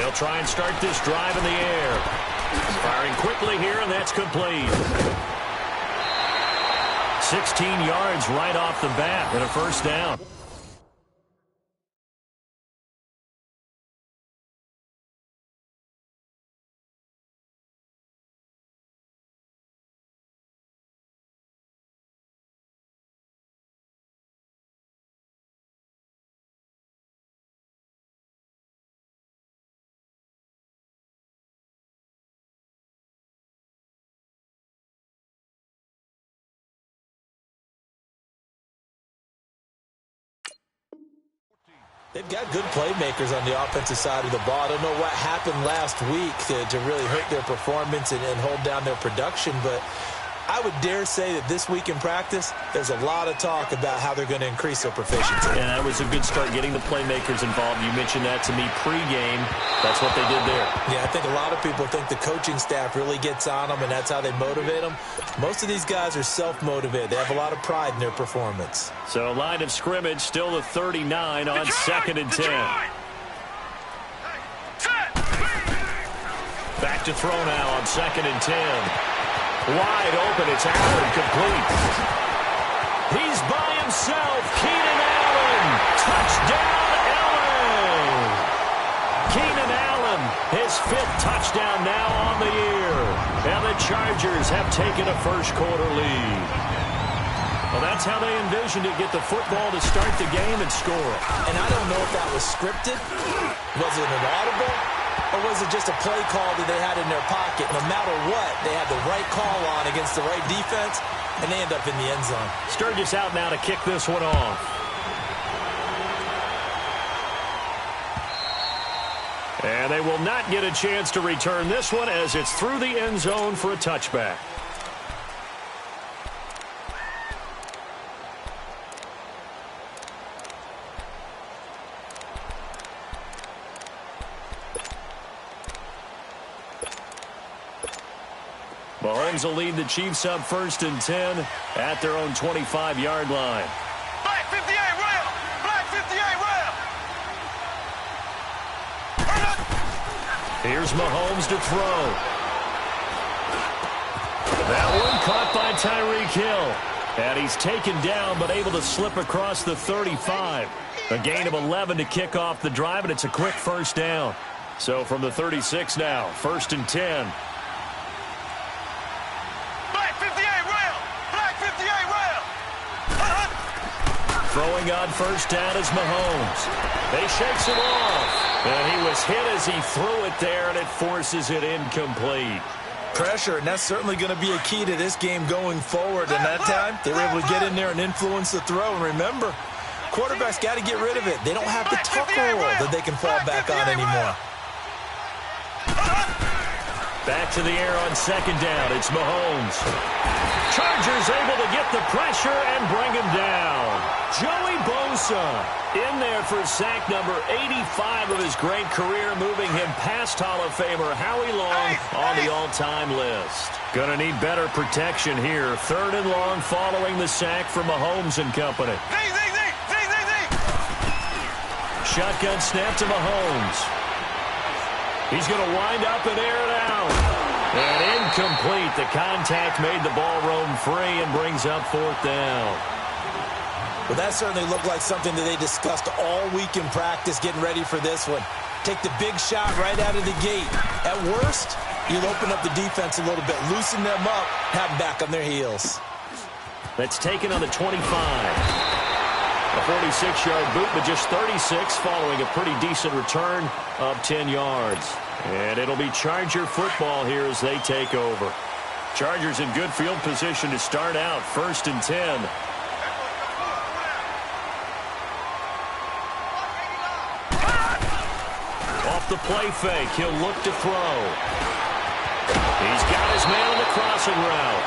They'll try and start this drive in the air. Firing quickly here, and that's complete. 16 yards right off the bat and a first down. They've got good playmakers on the offensive side of the ball. I don't know what happened last week to really hurt their performance and hold down their production, but I would dare say that this week in practice, there's a lot of talk about how they're going to increase their proficiency. And that was a good start getting the playmakers involved. You mentioned that to me pregame. That's what they did there. Yeah, I think a lot of people think the coaching staff really gets on them, and that's how they motivate them. Most of these guys are self-motivated. They have a lot of pride in their performance. So line of scrimmage, still the 39 on 2nd and 10. Back to throw now on 2nd and 10. Wide open, it's Allen, complete. He's by himself, Keenan Allen. Touchdown, Allen. Keenan Allen, his 5th touchdown now on the year. And the Chargers have taken a first-quarter lead. Well, that's how they envisioned it, get the football to start the game and score it. And I don't know if that was scripted. Was it an audible? Or was it just a play call that they had in their pocket? No matter what, they had the right call on against the right defense, and they end up in the end zone. Sturgis out now to kick this one off. And they will not get a chance to return this one as it's through the end zone for a touchback. Mahomes will lead the Chiefs up 1st and 10 at their own 25-yard line. Black 58 rail! Black 58 rail! Here's Mahomes to throw. That one caught by Tyreek Hill. And he's taken down but able to slip across the 35. A gain of 11 to kick off the drive, and it's a quick first down. So from the 36 now, 1st and 10. Throwing on first down is Mahomes. They shakes him off. And he was hit as he threw it there, and it forces it incomplete. Pressure, and that's certainly going to be a key to this game going forward. And that time, they were able to get in there and influence the throw. And remember, quarterbacks got to get rid of it. They don't have the tucker roll that they can fall back on anymore. Back to the air on 2nd down. It's Mahomes. Chargers able to get the pressure and bring him down. Joey Bosa in there for sack number 85 of his great career, moving him past Hall of Famer Howie Long on the all-time list. Gonna need better protection here. 3rd and long following the sack for Mahomes and company. Shotgun snap to Mahomes. He's going to wind up and air it out. And incomplete. The contact made the ball roam free and brings up 4th down. Well, that certainly looked like something that they discussed all week in practice getting ready for this one. Take the big shot right out of the gate. At worst, you'll open up the defense a little bit, loosen them up, have them back on their heels. That's taken on the 25. A 46-yard boot, but just 36 following a pretty decent return of 10 yards. And it'll be Charger football here as they take over. Chargers in good field position to start out, 1st and 10. Off the play fake, he'll look to throw. He's got his man on the crossing route.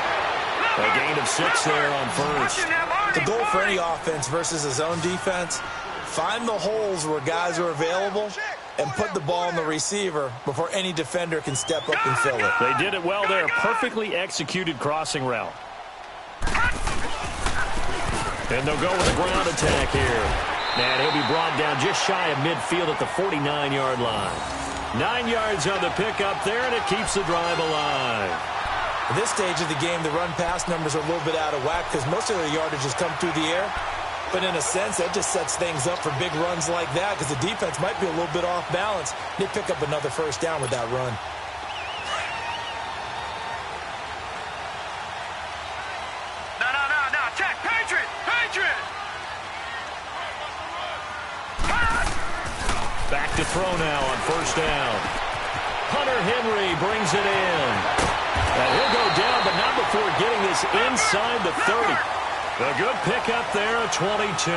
A gain of 6 there on 1st. The goal for any offense versus a zone defense, find the holes where guys are available and put the ball on the receiver before any defender can step up and fill it. They did it well there. Perfectly executed crossing route. And they'll go with a ground attack here. And he'll be brought down just shy of midfield at the 49-yard line. 9 yards on the pickup there, and it keeps the drive alive. At this stage of the game, the run-pass numbers are a little bit out of whack because most of their yardage has come through the air. But in a sense, that just sets things up for big runs like that because the defense might be a little bit off balance. They pick up another first down with that run. No. Attack. Patriot. Back to throw now on first down. Hunter Henry brings it in. And he'll go down, but not before getting this inside the 30. A good pickup there at 22.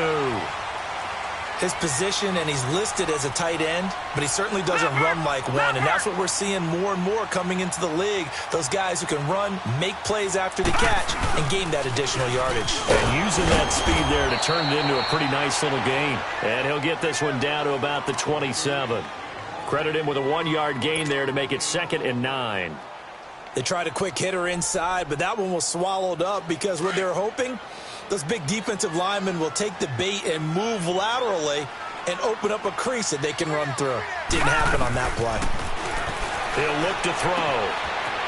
His position, and he's listed as a tight end, but he certainly doesn't run like one, and that's what we're seeing more and more coming into the league. Those guys who can run, make plays after the catch, and gain that additional yardage. And using that speed there to turn it into a pretty nice little gain. And he'll get this one down to about the 27. Credit him with a 1-yard gain there to make it 2nd and 9. They tried a quick hitter inside, but that one was swallowed up because what they're hoping, those big defensive linemen will take the bait and move laterally and open up a crease that they can run through. Didn't happen on that play. He'll look to throw.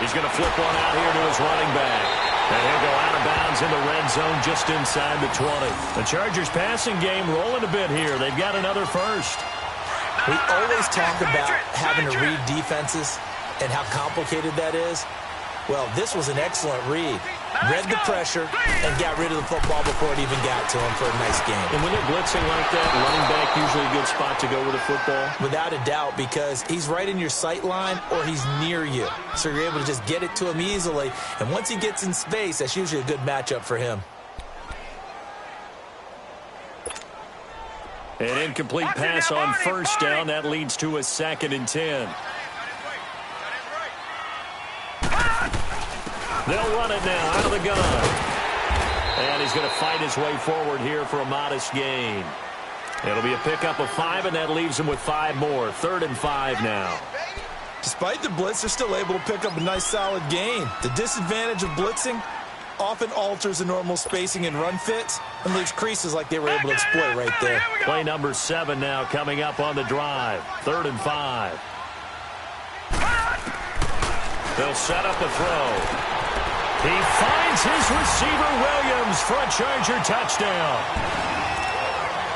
He's going to flip one out here to his running back. And he'll go out of bounds in the red zone just inside the 20. The Chargers passing game rolling a bit here. They've got another first. We always talk about having to read defenses and how complicated that is. Well, this was an excellent read. Read the pressure and got rid of the football before it even got to him for a nice game. And when they're blitzing like that, running back usually a good spot to go with the football? Without a doubt, because he's right in your sight line or he's near you. So you're able to just get it to him easily. And once he gets in space, that's usually a good matchup for him. An incomplete pass on first down. That leads to a 2nd and 10. They'll run it now out of the gun. And he's going to fight his way forward here for a modest gain. It'll be a pickup of 5, and that leaves him with 5 more. 3rd and 5 now. Despite the blitz, they're still able to pick up a nice solid gain. The disadvantage of blitzing often alters the normal spacing and run fits and leaves creases like they were able to exploit right there. Play number 7 now coming up on the drive. 3rd and 5. They'll set up a throw. He finds his receiver, Williams, for a Charger touchdown.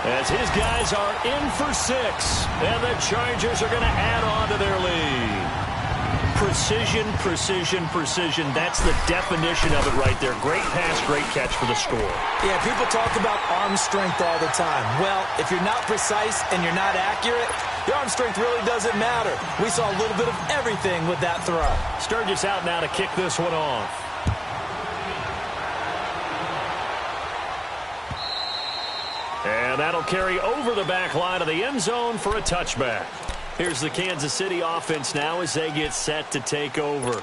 As his guys are in for 6, and the Chargers are going to add on to their lead. Precision, precision, precision. That's the definition of it right there. Great pass, great catch for the score. Yeah, people talk about arm strength all the time. Well, if you're not precise and you're not accurate, the arm strength really doesn't matter. We saw a little bit of everything with that throw. Sturgis out now to kick this one off. And that'll carry over the back line of the end zone for a touchback. Here's the Kansas City offense now as they get set to take over.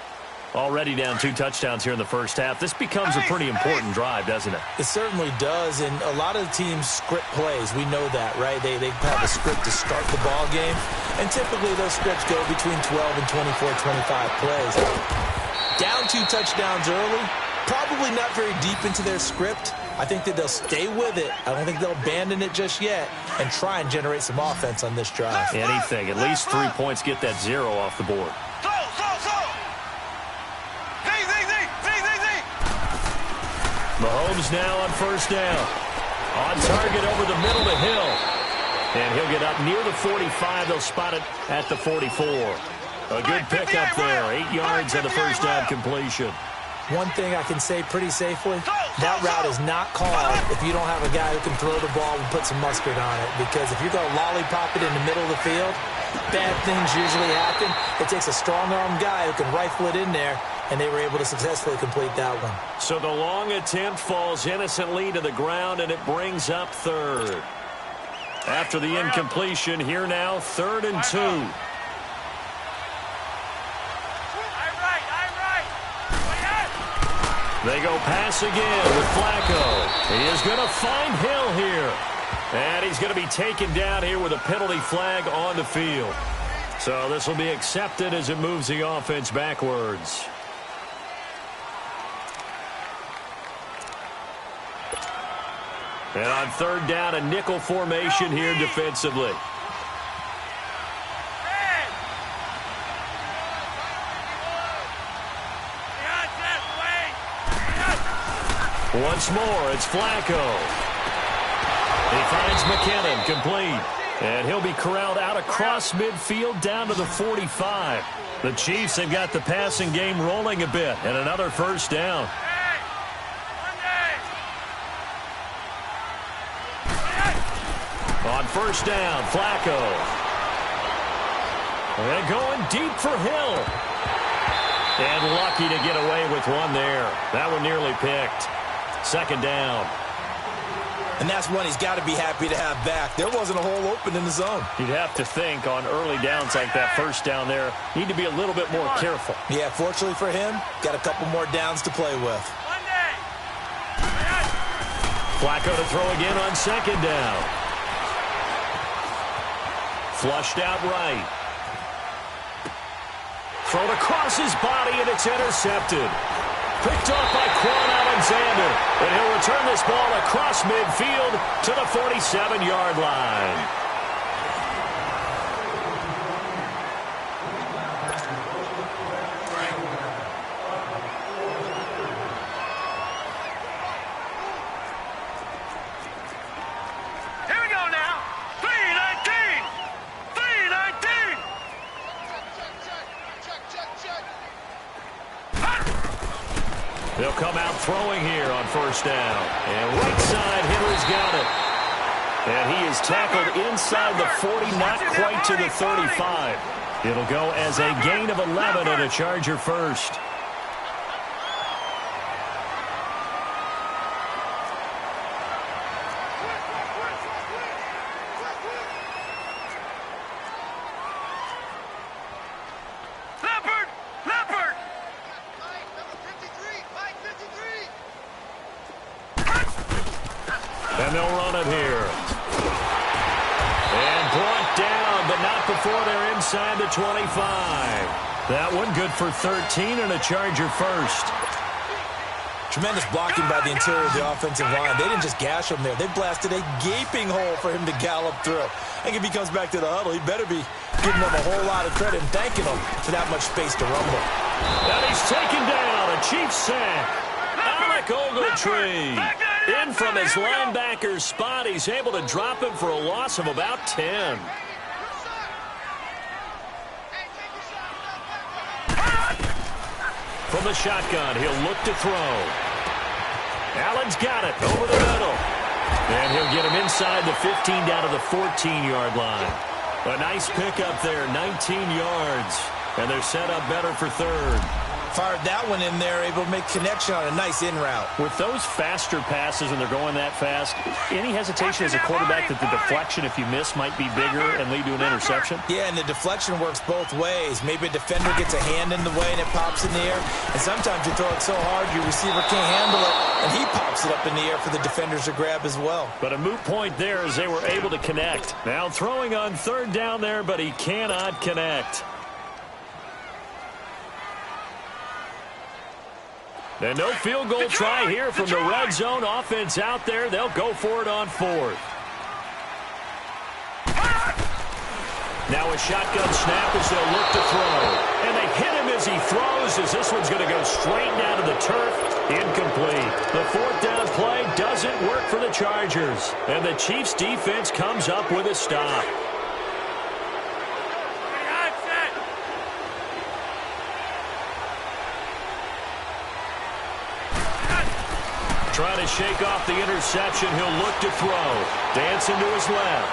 Already down 2 touchdowns here in the first half. This becomes a pretty important drive, doesn't it? It certainly does, and a lot of the teams script plays. We know that, right? They have a script to start the ball game, and typically those scripts go between 12 and 24, 25 plays. Down 2 touchdowns early, probably not very deep into their script. I think that they'll stay with it. I don't think they'll abandon it just yet and try and generate some offense on this drive. Anything. At least 3 points, get that 0 off the board. Mahomes now on first down. On target over the middle to Hill. And he'll get up near the 45. They'll spot it at the 44. A good pickup there. 8 yards on the first down completion. One thing I can say pretty safely, that route is not called if you don't have a guy who can throw the ball and put some mustard on it. Because if you're going to lollipop it in the middle of the field, bad things usually happen. It takes a strong-arm guy who can rifle it in there, and they were able to successfully complete that one. So the long attempt falls innocently to the ground, and it brings up 3rd. After the incompletion, here now, 3rd and 2. They go pass again with Flacco. He is going to find Hill here. And he's going to be taken down here with a penalty flag on the field. So this will be accepted as it moves the offense backwards. And on 3rd down, a nickel formation here defensively. Once more, it's Flacco. He finds McKinnon, complete. And he'll be corralled out across midfield down to the 45. The Chiefs have got the passing game rolling a bit, and another first down. On first down, Flacco. And going deep for Hill. And lucky to get away with one there. That one nearly picked. Second down. And that's one he's got to be happy to have back. There wasn't a hole open in the zone. You'd have to think on early downs like that first down there, need to be a little bit more careful. Yeah, fortunately for him, got a couple more downs to play with. Flacco to throw again on second down. Flushed out right. Thrown across his body, and it's intercepted. Picked off by Quan Alexander. And he'll return this ball across midfield to the 47-yard line. Here we go now. 3-19. 3-19. They'll come out throwing here on first down. And right side, Henry's got it. And he is tackled inside the 40, not quite to the 35. It'll go as a gain of 11 and a Charger first. And they'll run it here. And brought down, but not before they're inside the 25. That one good for 13 and a Charger first. Tremendous blocking by the interior of the offensive line. They didn't just gash him there. They blasted a gaping hole for him to gallop through. I think if he comes back to the huddle, he better be giving them a whole lot of credit and thanking them for that much space to rumble. And he's taken down. A Chiefs sack. Alec Ogletree. In from his linebacker's spot. He's able to drop him for a loss of about 10. From the shotgun, he'll look to throw. Allen's got it over the middle. And he'll get him inside the 15 down to the 14-yard line. A nice pickup there, 19 yards. And they're set up better for third. Fired that one in there, able to make connection on a nice in route. With those faster passes and they're going that fast, any hesitation as a quarterback that the deflection, if you miss, might be bigger and lead to an interception? Yeah, and the deflection works both ways. Maybe a defender gets a hand in the way and it pops in the air. And sometimes you throw it so hard your receiver can't handle it, and he pops it up in the air for the defenders to grab as well. But a moot point there as they were able to connect. Now throwing on third down there, but he cannot connect. And no field goal try here from the red zone offense out there. They'll go for it on fourth. Now a shotgun snap as they'll look to throw. And they hit him as he throws, as this one's going to go straight down to the turf. Incomplete. The fourth down play doesn't work for the Chargers. And the Chiefs defense comes up with a stop. Trying to shake off the interception. He'll look to throw. Dancing to his left.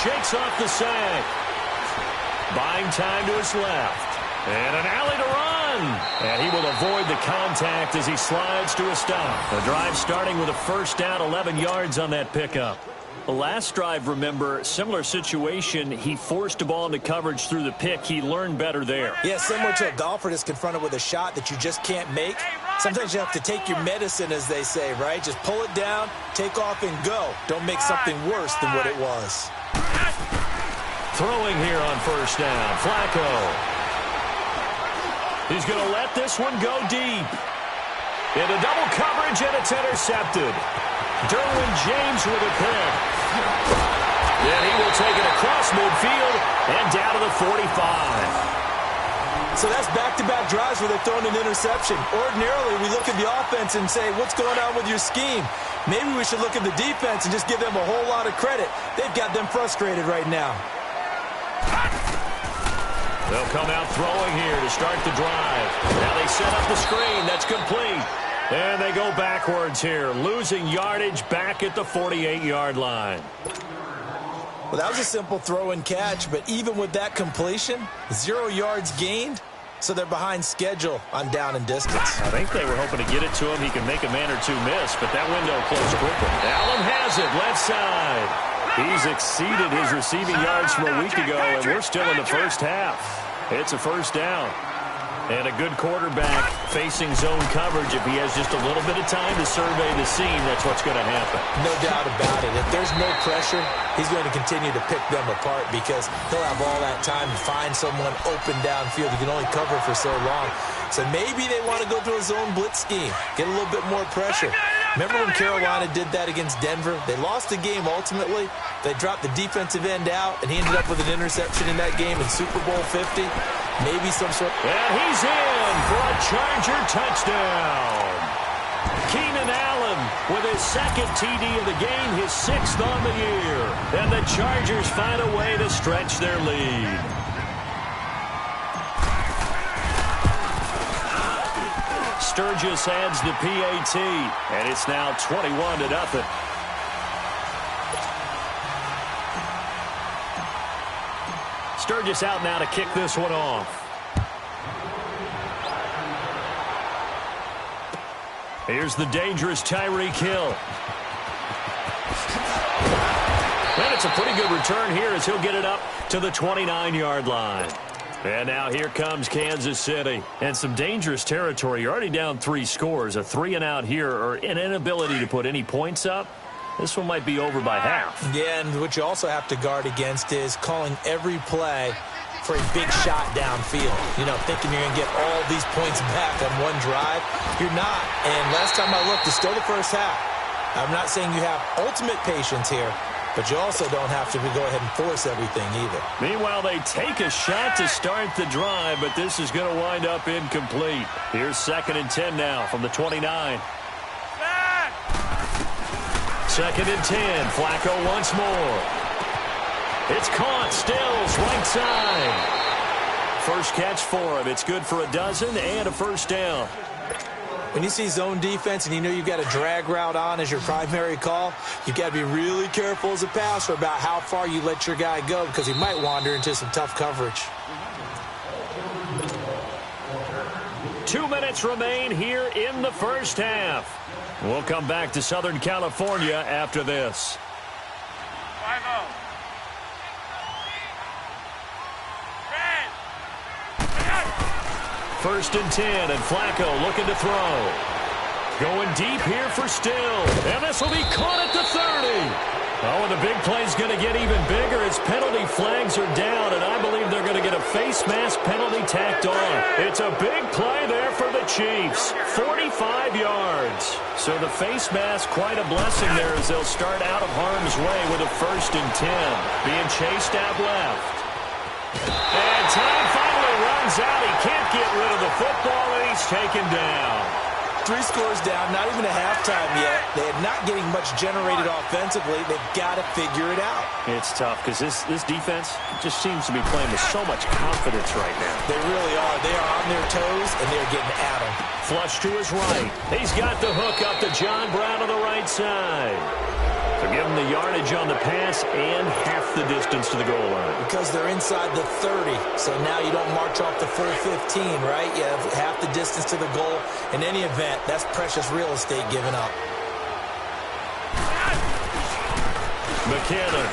Shakes off the sack. Buying time to his left. And an alley to run. And he will avoid the contact as he slides to a stop. The drive starting with a first down, 11 yards on that pickup. The last drive, remember, similar situation. He forced a ball into coverage through the pick. He learned better there. Yeah, similar to a golfer that's confronted with a shot that you just can't make. Sometimes you have to take your medicine, as they say, right? Just pull it down, take off, and go. Don't make something worse than what it was. Throwing here on first down, Flacco. He's going to let this one go deep. Into double coverage, and it's intercepted. Derwin James with a pick. Then he will take it across midfield and down to the 45. So that's back-to-back drives where they're throwing an interception. Ordinarily, we look at the offense and say, what's going on with your scheme? Maybe we should look at the defense and just give them a whole lot of credit. They've got them frustrated right now. They'll come out throwing here to start the drive. Now they set up the screen. That's complete. And they go backwards here, losing yardage back at the 48-yard line. Well, that was a simple throw and catch, but even with that completion, 0 yards gained, so they're behind schedule on down and distance. I think they were hoping to get it to him. He could make a man or two miss, but that window closed quickly. Allen has it, left side. He's exceeded his receiving yards from a week ago, and we're still in the first half. It's a first down. And a good quarterback facing zone coverage. If he has just a little bit of time to survey the scene, that's what's going to happen. No doubt about it. If there's no pressure, he's going to continue to pick them apart because he'll have all that time to find someone open downfield. He can only cover for so long. So maybe they want to go to a zone blitz scheme, get a little bit more pressure. Remember when Carolina did that against Denver? They lost the game ultimately. They dropped the defensive end out, and he ended up with an interception in that game in Super Bowl 50. Maybe some sort. And he's in for a Charger touchdown. Keenan Allen with his second TD of the game, his 6th on the year. And the Chargers find a way to stretch their lead. Sturgis adds the PAT, and it's now 21-0. Sturgis out now to kick this one off. Here's the dangerous Tyreek Hill. And it's a pretty good return here as he'll get it up to the 29-yard line. And now here comes Kansas City. And some dangerous territory. You're already down 3 scores. A 3-and-out here, or an inability to put any points up. This one might be over by half. Yeah, and what you also have to guard against is calling every play for a big shot downfield. You know, thinking you're going to get all these points back on one drive. You're not. And last time I looked, it's still the first half. I'm not saying you have ultimate patience here, but you also don't have to go ahead and force everything either. Meanwhile, they take a shot to start the drive, but this is going to wind up incomplete. Here's 2nd and 10 now from the 29. 2nd and 10. Flacco once more. It's caught. Stills right side. First catch for him. It's good for a dozen and a first down. When you see zone defense and you know you've got a drag route on as your primary call, you've got to be really careful as a passer about how far you let your guy go because he might wander into some tough coverage. 2 minutes remain here in the first half. We'll come back to Southern California after this. 1st and 10, and Flacco looking to throw. Going deep here for Still, and this will be caught at the 30. Oh, and the big play's going to get even bigger as penalty flags are down, and I believe they're going to get a face mask penalty tacked on. It's a big play there for the Chiefs, 45 yards. So the face mask, quite a blessing there as they'll start out of harm's way with a 1st and 10. Being chased out left. And time finally runs out. He can't get rid of the football, and he's taken down. 3 scores down, not even a halftime yet. They're not getting much generated offensively. They've got to figure it out. It's tough because this defense just seems to be playing with so much confidence right now. They really are. They are on their toes, and they're getting at them. Flush to his right. He's got the hook up to John Brown on the right side. So give him the yardage on the pass and half the distance to the goal line. Because they're inside the 30, so now you don't march off the full 15, right? You have half the distance to the goal. In any event, that's precious real estate given up. McKinnon.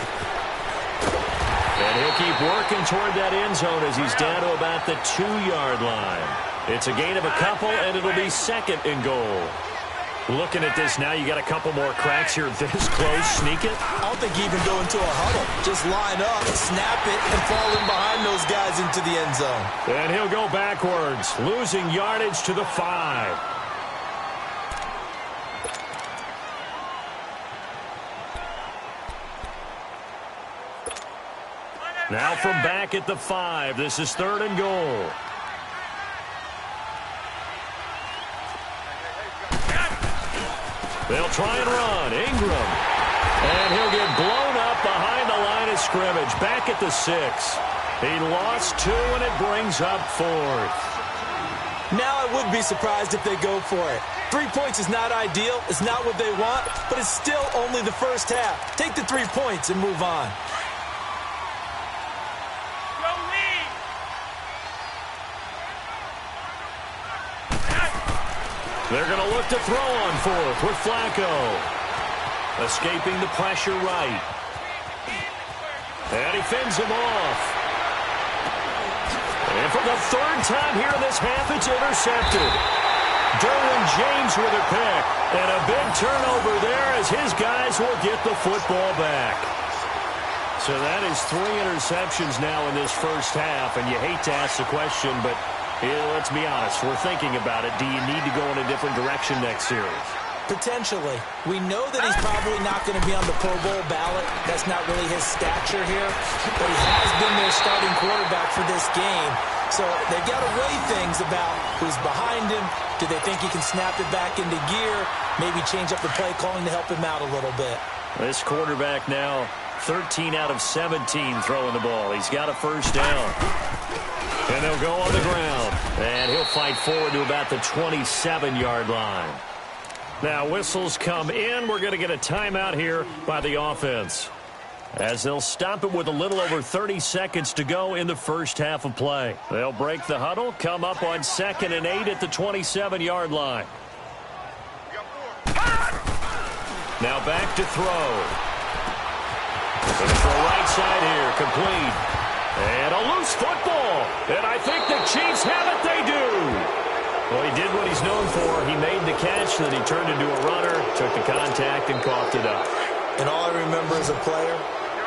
And he'll keep working toward that end zone as he's down to about the 2-yard line. It's a gain of a couple, and it'll be 2nd and goal. Looking at this now, you got a couple more cracks here this close. Sneak it? I don't think even go into a huddle. Just line up, snap it, and fall in behind those guys into the end zone. And he'll go backwards, losing yardage to the 5. Now from back at the 5, this is 3rd and goal. They'll try and run. Ingram. And he'll get blown up behind the line of scrimmage. Back at the 6. He lost 2, and it brings up 4th. Now I would be surprised if they go for it. 3 points is not ideal. It's not what they want, but it's still only the first half. Take the 3 points and move on. They're going to look to throw on 4th with Flacco. Escaping the pressure right. And he fends him off. And for the 3rd time here in this half, it's intercepted. Derwin James with a pick. And a big turnover there as his guys will get the football back. So that is 3 interceptions now in this first half. And you hate to ask the question, but let's be honest. We're thinking about it. Do you need to go in a different direction next series? Potentially. We know that he's probably not going to be on the Pro Bowl ballot. That's not really his stature here. But he has been their starting quarterback for this game. So they've got to weigh things about who's behind him. Do they think he can snap it back into gear? Maybe change up the play calling to help him out a little bit. This quarterback now 13 out of 17 throwing the ball. He's got a first down. And they'll go on the ground. And he'll fight forward to about the 27-yard line. Now whistles come in. We're going to get a timeout here by the offense, as they'll stop it with a little over 30 seconds to go in the first half of play. They'll break the huddle, come up on 2nd and 8 at the 27-yard line. Now back to throw. Going to throw right side here, complete. And a loose football. And I think the Chiefs have it. They do. Well, he did what he's known for. He made the catch, then he turned into a runner, took the contact, and coughed it up. And all I remember as a player,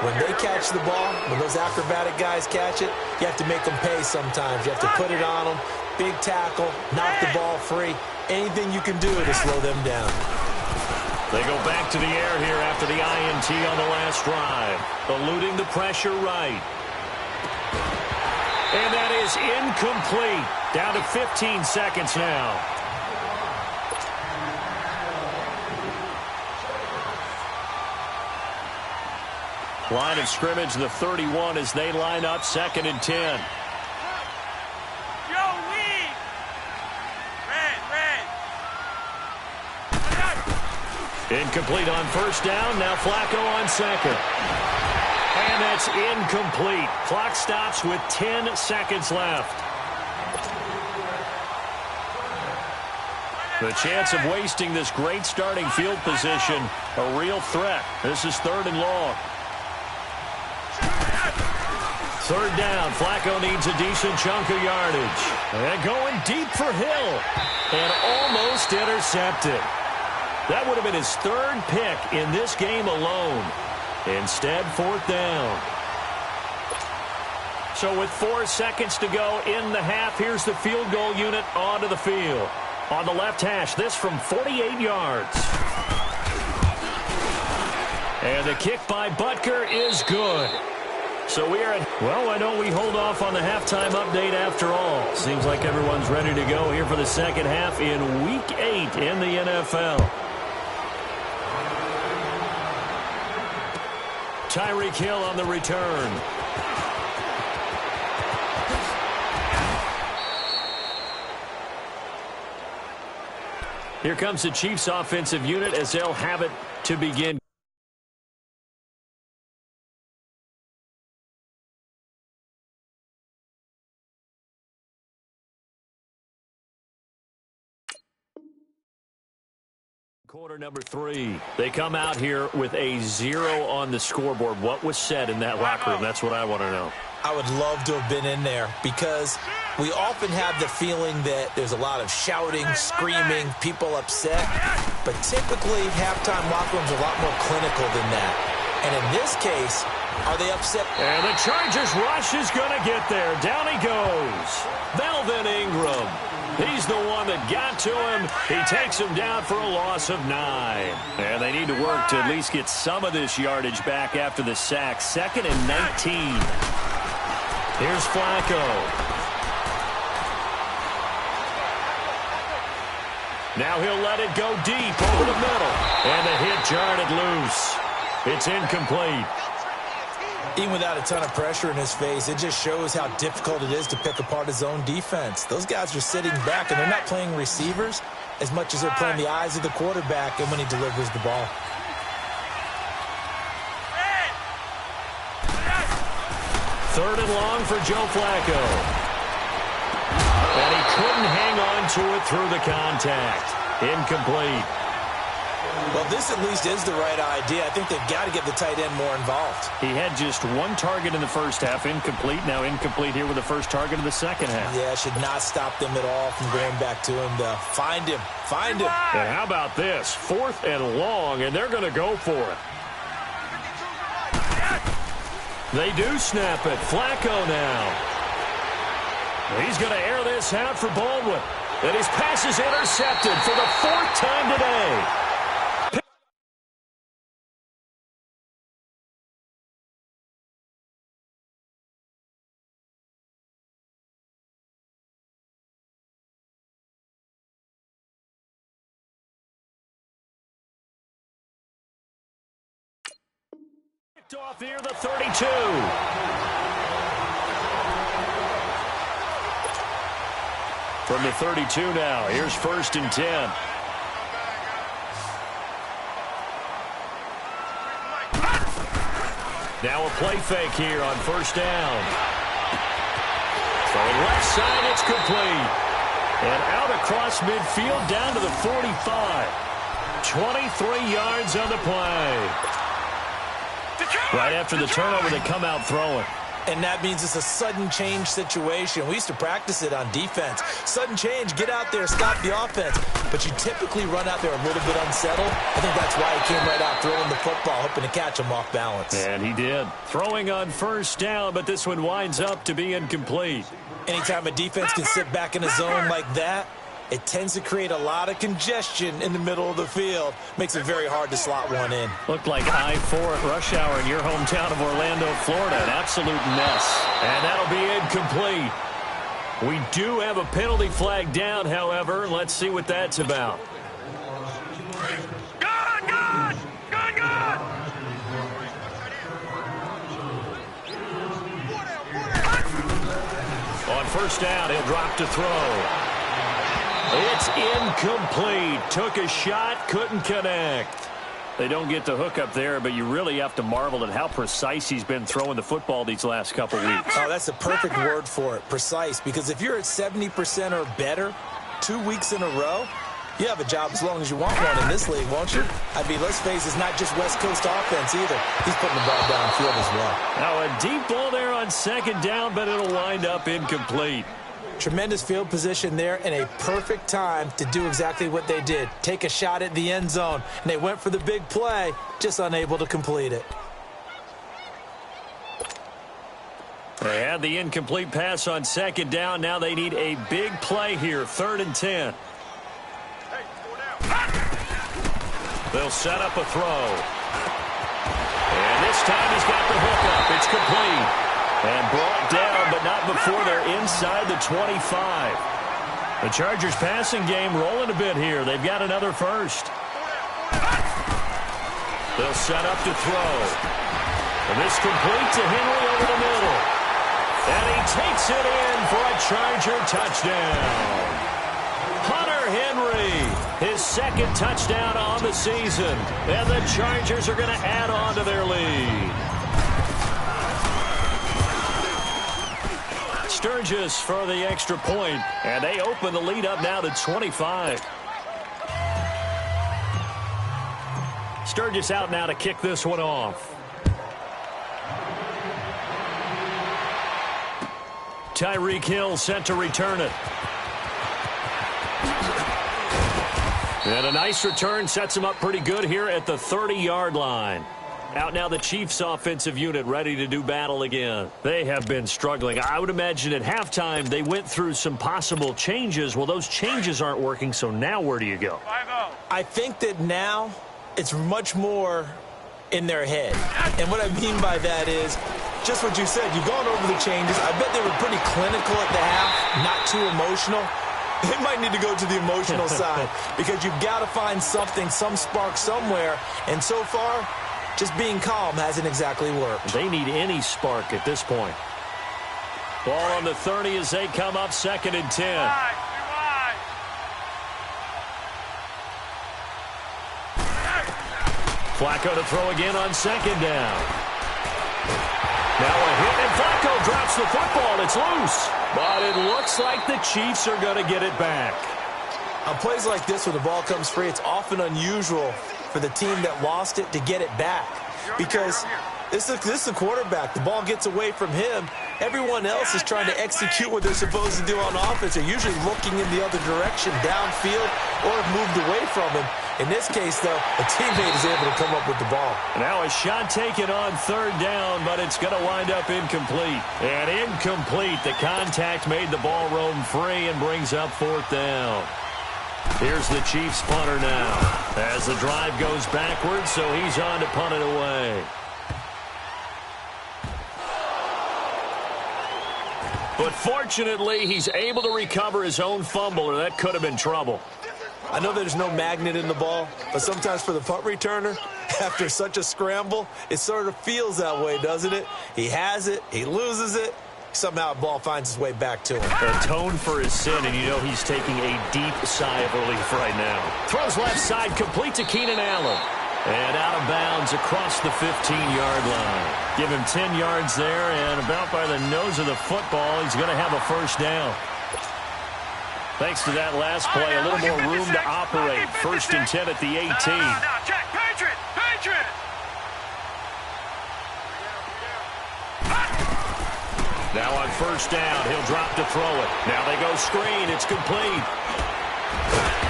when they catch the ball, when those acrobatic guys catch it, you have to make them pay sometimes. You have to put it on them, big tackle, knock the ball free. Anything you can do to slow them down. They go back to the air here after the INT on the last drive, eluding the pressure right. And that is incomplete. Down to 15 seconds now. Line of scrimmage, the 31 as they line up 2nd and 10. Incomplete on first down. Now Flacco on 2nd. And that's incomplete. Clock stops with 10 seconds left. The chance of wasting this great starting field position, a real threat. This is 3rd and long. 3rd down. Flacco needs a decent chunk of yardage. And going deep for Hill. And almost intercepted. That would have been his 3rd pick in this game alone. Instead, 4th down. So with 4 seconds to go in the half, here's the field goal unit onto the field. On the left hash, this from 48 yards. And the kick by Butker is good. So we are at, well, why don't we hold off on the halftime update after all? Seems like everyone's ready to go here for the second half in Week 8 in the NFL. Tyreek Hill on the return. Here comes the Chiefs offensive unit as they'll have it to begin. Quarter number 3. They come out here with a 0 on the scoreboard. What was said in that locker room? That's what I want to know. I would love to have been in there because we often have the feeling that there's a lot of shouting, screaming, people upset. But typically, halftime locker rooms are a lot more clinical than that. And in this case, are they upset? And the Chargers rush is going to get there. Down he goes. Melvin Ingram. He's the one that got to him. He takes him down for a loss of 9. And they need to work to at least get some of this yardage back after the sack. 2nd and 19. Here's Flacco. Now he'll let it go deep over the middle. And the hit jarred it loose. It's incomplete. Even without a ton of pressure in his face, it just shows how difficult it is to pick apart his own defense. Those guys are sitting back, and they're not playing receivers as much as they're playing the eyes of the quarterback and when he delivers the ball. Third and long for Joe Flacco. And he couldn't hang on to it through the contact. Incomplete. Well, this at least is the right idea. I think they've got to get the tight end more involved. He had just one target in the first half, incomplete. Now incomplete here with the first target of the second half. Yeah, should not stop them at all from going back to him, though. Find him. Find him. And how about this? 4th and long, and they're going to go for it. They do snap it. Flacco now. He's going to air this out for Baldwin. And his pass is intercepted for the 4th time today. Off here, the 32. From the 32 now, here's 1st and 10. Now a play fake here on 1st down. From left side, it's complete. And out across midfield, down to the 45. 23 yards on the play. Right after the turnover, they come out throwing. And that means it's a sudden change situation. We used to practice it on defense. Sudden change, get out there, stop the offense. But you typically run out there a little bit unsettled. I think that's why he came right out throwing the football, hoping to catch him off balance. And he did. Throwing on 1st down, but this one winds up to be incomplete. Anytime a defense can sit back in a zone like that, it tends to create a lot of congestion in the middle of the field. Makes it very hard to slot one in. Looked like I-4 at rush hour in your hometown of Orlando, Florida. An absolute mess. And that'll be incomplete. We do have a penalty flag down, however. Let's see what that's about. Good, good! Good, good! On 1st down, he'll drop to throw. It's incomplete. Took a shot, couldn't connect. They don't get the hook up there, but you really have to marvel at how precise he's been throwing the football these last couple weeks. Oh, that's the perfect word for it, precise. Because if you're at 70% or better 2 weeks in a row, you have a job as long as you want one in this league, won't you? I mean, let's face it, it's not just West Coast offense either. He's putting the ball downfield as well. Now a deep ball there on 2nd down, but it'll wind up incomplete. Tremendous field position there and a perfect time to do exactly what they did. Take a shot at the end zone. And they went for the big play, just unable to complete it. They had the incomplete pass on 2nd down. Now they need a big play here, 3rd and 10. They'll set up a throw. And this time he's got the hook up. It's complete. And brought down, but not before they're inside the 25. The Chargers passing game rolling a bit here. They've got another 1st. They'll set up to throw. And this complete to Henry over the middle. And he takes it in for a Charger touchdown. Hunter Henry, his 2nd touchdown on the season. And the Chargers are going to add on to their lead. Sturgis for the extra point, and they open the lead up now to 25. Sturgis out now to kick this one off. Tyreek Hill set to return it. And a nice return sets him up pretty good here at the 30-yard line. Out now the Chiefs offensive unit ready to do battle again. They have been struggling. I would imagine at halftime they went through some possible changes. Well, those changes aren't working, so now where do you go? I think that now it's much more in their head. And what I mean by that is just what you said. You've gone over the changes. I bet they were pretty clinical at the half, not too emotional. They might need to go to the emotional side because you've got to find something, some spark somewhere. And so far, just being calm hasn't exactly worked. They need any spark at this point. Ball on the 30 as they come up 2nd and 10. Flacco to throw again on 2nd down. Now a hit, and Flacco drops the football. It's loose. But it looks like the Chiefs are going to get it back. On plays like this where the ball comes free, it's often unusual for the team that lost it to get it back. Because this is the quarterback. The ball gets away from him. Everyone else is trying to execute what they're supposed to do on offense. They're usually looking in the other direction, downfield, or have moved away from him. In this case, though, a teammate is able to come up with the ball. Now a shot taken on 3rd down, but it's going to wind up incomplete. And incomplete. The contact made the ball roam free and brings up 4th down. Here's the Chiefs punter now as the drive goes backwards, so he's on to punt it away. But fortunately, he's able to recover his own fumble, or that could have been trouble. I know there's no magnet in the ball, but sometimes for the punt returner, after such a scramble, it sort of feels that way, doesn't it? He has it, he loses it, somehow the ball finds its way back to him. Atone for his sin, and you know he's taking a deep sigh of relief right now. Throws left side, complete to Keenan Allen. And out of bounds across the 15-yard line. Give him 10 yards there, and about by the nose of the football, he's going to have a 1st down. Thanks to that last play, a little more room to operate. 1st and 10 at the 18. Now on 1st down, he'll drop to throw it. Now they go screen. It's complete.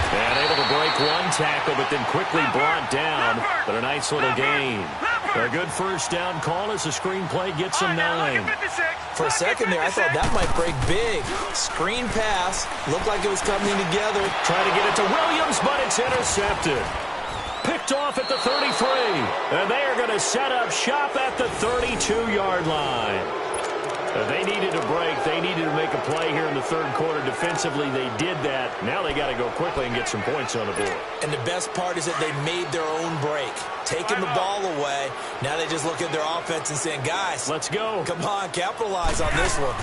And able to break one tackle, but then quickly brought down. But a nice little gain. A good 1st down call as the screen play gets him 9. For a second there, I thought that might break big. Screen pass. Looked like it was coming together. Trying to get it to Williams, but it's intercepted. Picked off at the 33. And they are going to set up shop at the 32-yard line. They needed a break. They needed to make a play here in the 3rd quarter. Defensively, they did that. Now they got to go quickly and get some points on the board. And the best part is that they made their own break. Taking the ball away. Now they just look at their offense and saying, guys, let's go. Come on, capitalize on this one.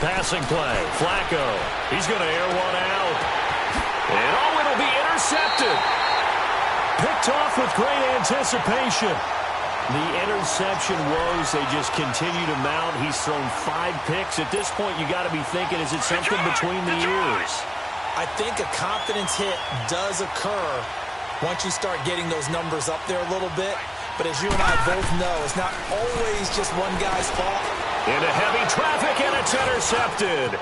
Passing play. Flacco. He's going to air one out. And it'll be intercepted. Picked off with great anticipation. The interception woes, they just continue to mount. He's thrown 5 picks. At this point, you got to be thinking, is it something between the ears? I think a confidence hit does occur once you start getting those numbers up there a little bit. But as you and I both know, it's not always just one guy's fault. Into heavy traffic, and it's intercepted.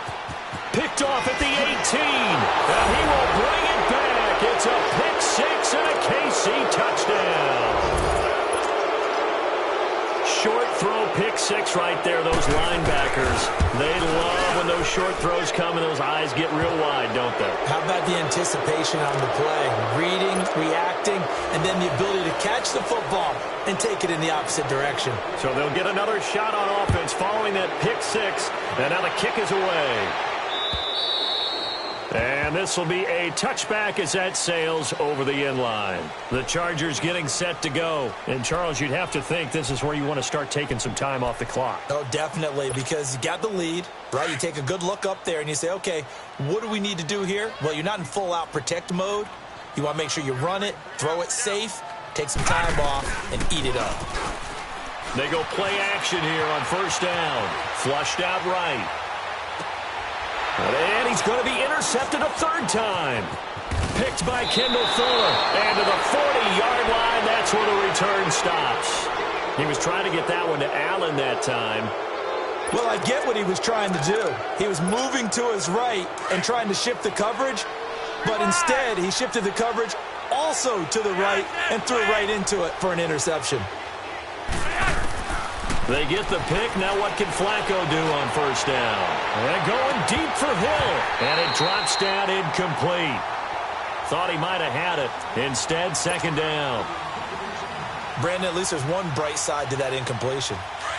Picked off at the 18. And he will bring it back. It's a pick 6 and a KC touchdown. Short throw, pick 6 right there. Those linebackers, they love when those short throws come and those eyes get real wide, don't they? How about the anticipation on the play? Reading, reacting, and then the ability to catch the football and take it in the opposite direction. So they'll get another shot on offense following that pick 6, and now the kick is away. And this will be a touchback as that sails over the end line. The Chargers getting set to go. And, Charles, you'd have to think this is where you want to start taking some time off the clock. Oh, definitely, because you got the lead, right? You take a good look up there and you say, okay, what do we need to do here? Well, you're not in full-out protect mode. You want to make sure you run it, throw it safe, take some time off, and eat it up. They go play action here on 1st down. Flushed out right. And he's going to be intercepted a 3rd time. Picked by Kendall Fuller. And to the 40-yard line, that's where the return stops. He was trying to get that one to Allen that time. Well, I get what he was trying to do. He was moving to his right and trying to shift the coverage. But instead, he shifted the coverage also to the right and threw right into it for an interception. They get the pick. Now what can Flacco do on 1st down? And going deep for Hill. And it drops down incomplete. Thought he might have had it. Instead, 2nd down. Brandon, at least there's one bright side to that incompletion.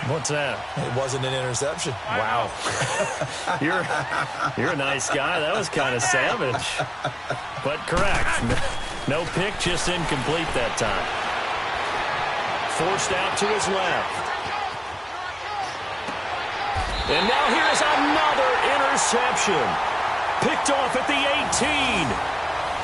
What's that? It wasn't an interception. Wow. You're a nice guy. That was kind of savage. But correct. No pick, just incomplete that time. Forced out to his left. And now here's another interception. Picked off at the 18.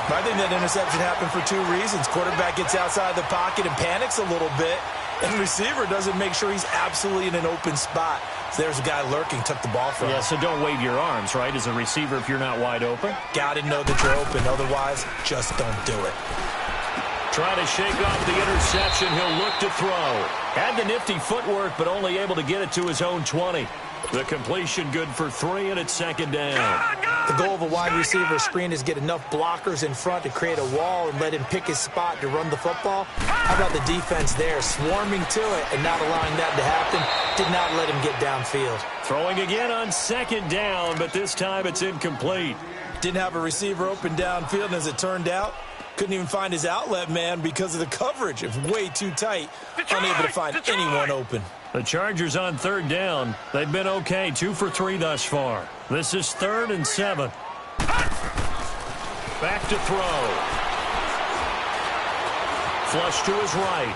I think that interception happened for two reasons. Quarterback gets outside the pocket and panics a little bit, and the receiver doesn't make sure he's absolutely in an open spot. So there's a guy lurking, took the ball from him. Yeah, so don't wave your arms, right, as a receiver if you're not wide open. Got to know that you're open. Otherwise, just don't do it. Trying to shake off the interception. He'll look to throw. Had the nifty footwork, but only able to get it to his own 20. The completion good for 3, and it's second down. The goal of a wide receiver screen is get enough blockers in front to create a wall and let him pick his spot to run the football. How about the defense there, swarming to it and not allowing that to happen? Did not let him get downfield. Throwing again on second down, but this time it's incomplete. Didn't have a receiver open downfield, and as it turned out, couldn't even find his outlet man because of the coverage. It was way too tight, unable to find anyone open. The Chargers on third down. They've been okay, 2 for 3 thus far. This is 3rd and 7. Back to throw. Flush to his right.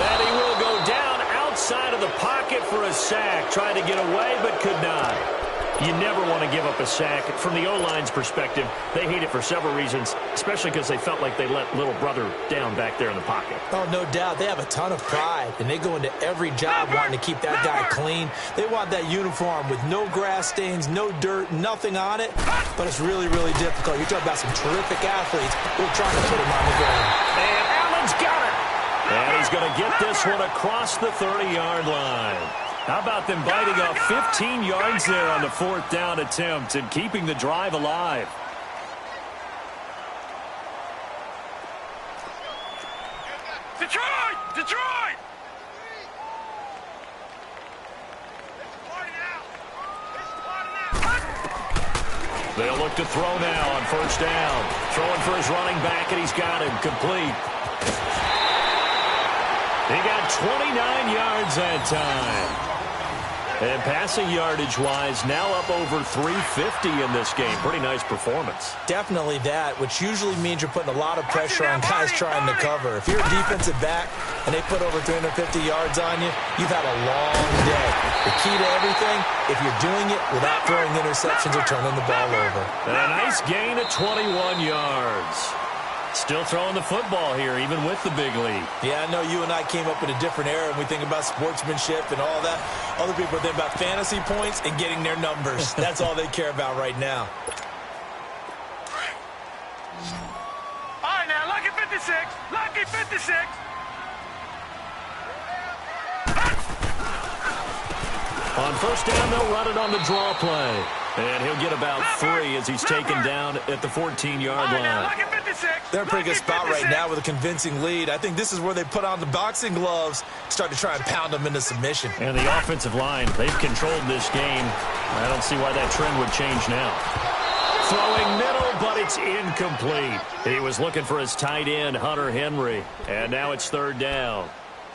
And he will go down outside of the pocket for a sack. Tried to get away, but could not. You never want to give up a sack. From the O-line's perspective, they hate it for several reasons, especially because they felt like they let little brother down back there in the pocket. Oh, no doubt. They have a ton of pride, and they go into every job wanting to keep that guy clean. They want that uniform with no grass stains, no dirt, nothing on it, but it's really, really difficult. You're talking about some terrific athletes who are trying to put him on the ground. And Allen's got it. And he's going to get this one across the 30-yard line. How about them biting off 15 yards there on the 4th down attempt and keeping the drive alive? Detroit! Detroit! They'll look to throw now on 1st down. Throwing for his running back, and he's got him complete. He got 29 yards that time. And passing yardage-wise, now up over 350 in this game. Pretty nice performance. Definitely that, which usually means you're putting a lot of pressure on guys trying to cover. If you're a defensive back and they put over 350 yards on you, you've had a long day. The key to everything, if you're doing it without throwing interceptions or turning the ball over. And a nice gain of 21 yards. Still throwing the football here, even with the big lead. Yeah, I know you and I came up in a different era, and we think about sportsmanship and all that. Other people think about fantasy points and getting their numbers. That's all they care about right now. All right, now, lucky 56. Lucky 56. On 1st down, they'll run it on the draw play. And he'll get about 3 as he's taken down at the 14-yard line. They're in a pretty good spot right now with a convincing lead. I think this is where they put on the boxing gloves, start to try and pound them into submission. And the offensive line, they've controlled this game. I don't see why that trend would change now. Throwing middle, but it's incomplete. He was looking for his tight end, Hunter Henry. And now it's 3rd down.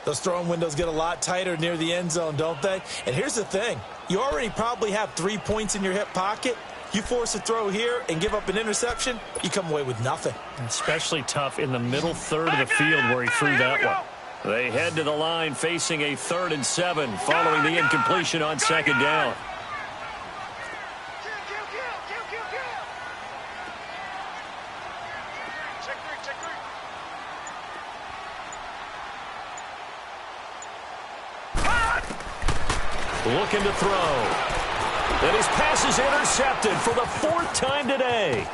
Those throwing windows get a lot tighter near the end zone, don't they? And here's the thing. You already probably have 3 points in your hip pocket. You force a throw here and give up an interception, you come away with nothing. Especially tough in the middle third of the field where he threw that one. They head to the line facing a 3rd and 7 following the incompletion on 2nd down. Looking to throw. And his pass is intercepted for the 4th time today.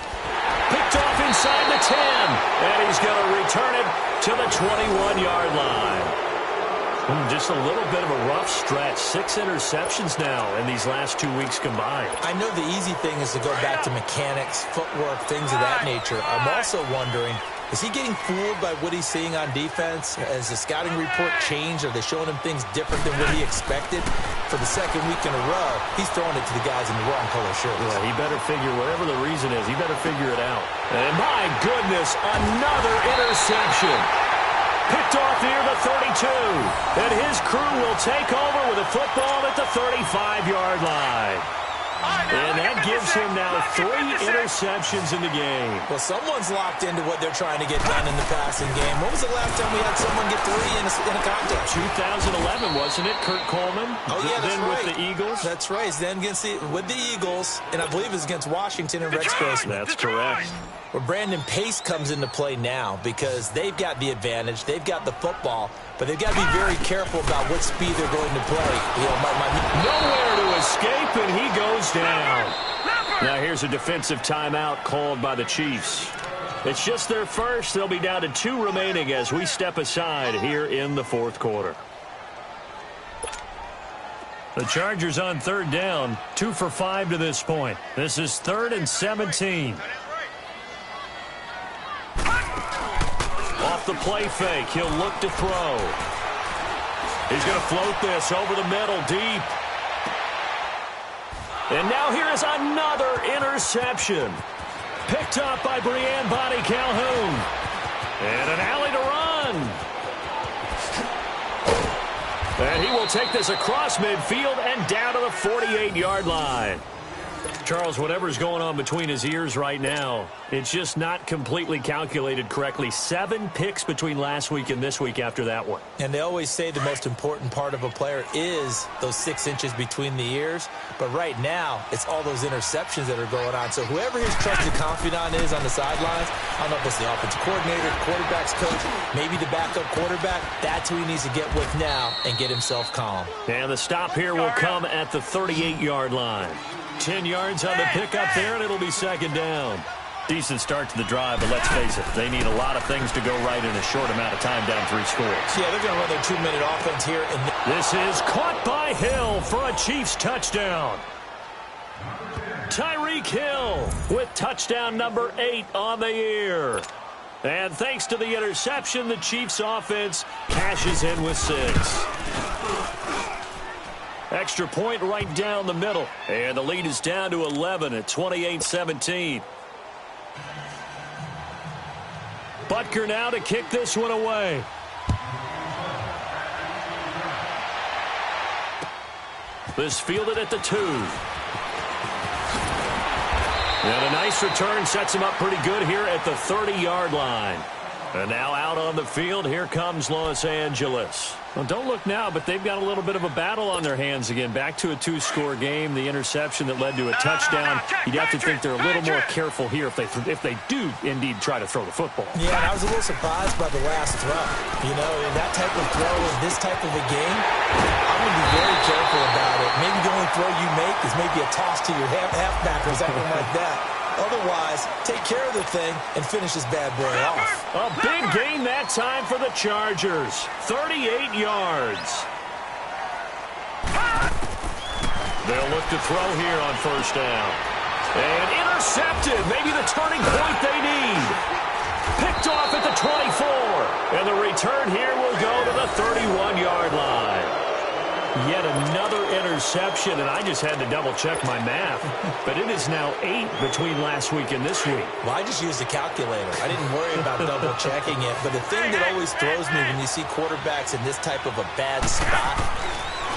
Picked off inside the 10. And he's going to return it to the 21-yard line. Just a little bit of a rough stretch. 6 interceptions now in these last 2 weeks combined. I know the easy thing is to go back to mechanics, footwork, things of that nature. I'm also wondering, is he getting fooled by what he's seeing on defense? Has the scouting report changed? Are they showing him things different than what he expected? For the 2nd week in a row, he's throwing it to the guys in the wrong color shirts. Yeah, he better figure, whatever the reason is, he better figure it out. And my goodness, another interception. Picked off near the 32. And his crew will take over with a football at the 35-yard line. And that gives him now 3 interceptions in the game. Well, someone's locked into what they're trying to get done in the passing game. When was the last time we had someone get 3 in a contest? 2011, wasn't it? Kurt Coleman. Oh, yeah, that's then right. with the Eagles. That's right. Then with the Eagles, and I believe it was against Washington and Rex Grossman. That's correct. Where Brandon Pace comes into play now because they've got the advantage. They've got the football, but they've got to be very careful about what speed they're going to play. Nowhere to escape, and he goes down. Now here's a defensive timeout called by the Chiefs. It's just their first. They'll be down to 2 remaining as we step aside here in the fourth quarter. The Chargers on 3rd down, 2 for 5 to this point. This is 3rd and 17. Off the play fake, he'll look to throw. He's going to float this over the middle, deep. And now here is another interception. Picked up by Breanne Bonnie Calhoun. And an alley to run. And he will take this across midfield and down to the 48-yard line. Charles, whatever's going on between his ears right now, it's just not completely calculated correctly. 7 picks between last week and this week after that one. And they always say the most important part of a player is those 6 inches between the ears. But right now, it's all those interceptions that are going on. So whoever his trusted confidant is on the sidelines, I don't know if it's the offensive coordinator, quarterback's coach, maybe the backup quarterback, that's who he needs to get with now and get himself calm. And the stop here will come at the 38-yard line. 10 yards on the pickup there, and it'll be 2nd down. Decent start to the drive, but let's face it, they need a lot of things to go right in a short amount of time down 3 scores. Yeah, they're going to run their 2-minute offense here. This is caught by Hill for a Chiefs touchdown. Tyreek Hill with touchdown number 8 on the year. And thanks to the interception, the Chiefs offense cashes in with 6. Extra point right down the middle. And the lead is down to 11 at 28-17. Butker now to kick this one away. This fielded at the 2. And a nice return sets him up pretty good here at the 30-yard line. And now out on the field, here comes Los Angeles. Well, don't look now, but they've got a little bit of a battle on their hands again. Back to a 2-score game, the interception that led to a touchdown. You'd have to think they're a little more careful here if they do indeed try to throw the football. Yeah, and I was a little surprised by the last throw. You know, in that type of throw in this type of a game, I'm going to be very careful about it. Maybe the only throw you make is maybe a toss to your halfback or something like that. Otherwise, take care of the thing and finish this bad boy off. A big gain that time for the Chargers. 38 yards. They'll look to throw here on 1st down. And intercepted. Maybe the turning point they need. Picked off at the 24. And the return here will go to the 31-yard line. Yet another interception, and I just had to double-check my math. But it is now 8 between last week and this week. Well, I just used a calculator. I didn't worry about double-checking it. But the thing that always throws me when you see quarterbacks in this type of a bad spot,